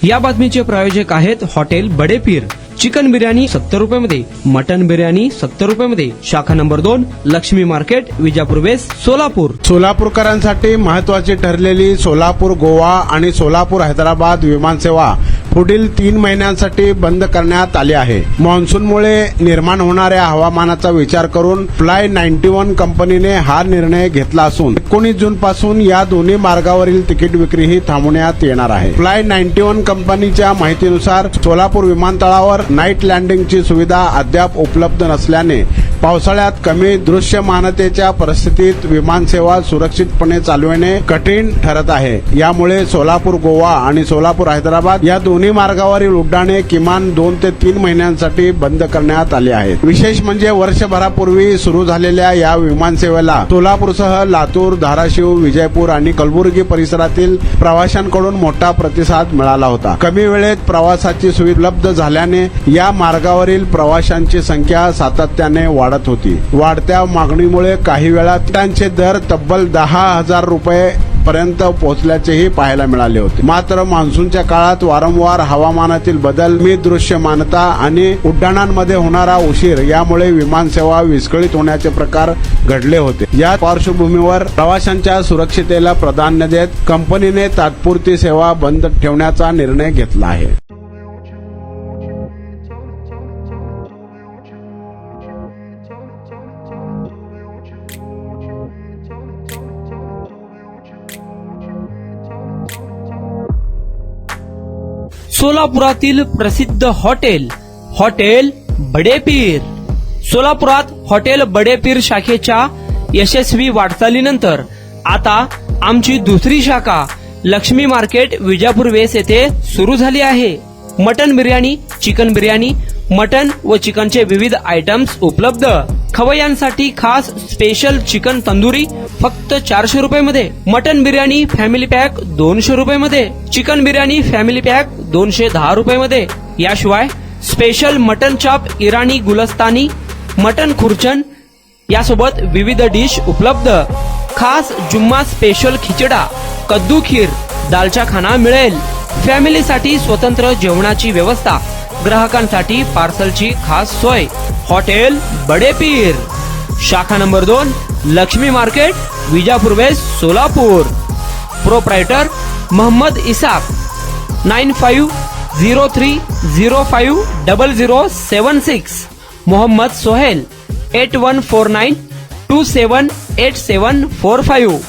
या बातमीचे प्रायोजक आहेत हॉटेल बडे पीर। चिकन बिर्याणी 70 रुपयामध्ये, मटन बिर्याणी 70 रुपयामध्ये। शाखा number 2, Laxmi market, Vijapur west, Solapur. सोलापूरकरांसाठी महत्वाची ठरलेली सोलापूर गोवा आणि सोलापूर हैदराबाद विमानसेवा पुढील 3 महिन्यांसाठी बंद करण्यात आली आहे। मान्सूनमुळे निर्माण होणाऱ्या हवामानाचा विचार करून फ्लाय 91 कंपनीने हा निर्णय घेतला असून 19 जून पासून या दोन्ही मार्गावरील तिकीट विक्रीही थांबवण्यात येणार आहे। फ्लाय 91 कंपनीच्या माहितीनुसार सोलापूर विमानतळावर नाईट लँडिंगची सुविधा अद्याप उपलब्ध नसल्याने पावसाळ्यात कमी दृश्यमानतेच्या परिस्थितीत विमानसेवा सुरक्षितपणे चालविणे कठीण ठरत आहे। यामुळे सोलापूर गोवा आणि सोलापूर हैदराबाद या दोन्ही मार्गावरील उड्डाणे किमान 2 ते 3 महिन्यांसाठी बंद करण्यात आली आहेत। विशेष म्हणजे वर्षभरापूर्वी सुरू झालेल्या या विमानसेवेला सोलापूरसह लातूर, धाराशिव, विजयपूर आणि कलबुर्गी परिसरातील प्रवाशांकडून मोठा प्रतिसाद मिळाला होता। कमी वेळेत प्रवासाची सुविधा उपलब्ध झाल्याने या मार्गावरील प्रवाशांची संख्या सातत्याने वाढत होती। वाढत्या मागणीमुळे काही वेळा तिकिटांचे दर तब्बल 10,000 रुपये पर्यंत पोहोचल्याचेही पाहायला मिळाले होते। मात्र मान्सूनच्या काळात वारंवार हवामानातील बदल, कमी दृश्यमानता आणि उड्डाणांमध्ये होणारा उशीर यामुळे विमानसेवा विस्कळीत होण्याचे प्रकार घडले होते। या पार्श्वभूमीवर प्रवाशांच्या सुरक्षितेला प्राधान्य देत कंपनीने तात्पुरती सेवा बंद ठेवण्याचा निर्णय घेतला आहे। सोलापुरातील प्रसिद्ध हॉटेल बडे पीर। सोलापुरात हॉटेल बडे पीर शाखेच्या यशस्वी वाटचालीनंतर आता आमची दुसरी शाखा लक्ष्मी मार्केट, विजापूर वेस्ट येथे सुरू झाली आहे। Mutton biryani, chicken biryani, mutton व चिकनचे विविध आयटम्स उपलब्ध। खवय्यांसाठी खास स्पेशल चिकन तंदुरी फक्त 400 रुपयामध्ये, मटन बिर्याणी फॅमिली पॅक 200 रुपयामध्ये, चिकन बिर्याणी फॅमिली पॅक 210 रुपयामध्ये। याशिवाय स्पेशल मटन चाप, इराणी गुलस्तानी, मटन खुर्चन यासोबत विविध डिश उपलब्ध। खास जुम्मा स्पेशल खिचडा, कद्दू खीर, दालचा खाना मिळेल। फॅमिलीसाठी स्वतंत्र जेवणाची व्यवस्था, ग्राहकांसाठी पार्सलची खास सोय। हॉटेल बडे पीर, शाखा number 2, Laxmi market, Vijapur west, Solapur. Proprietor Mohammad Isaq, 9503050076। Mohammad Sohail, 8149278745।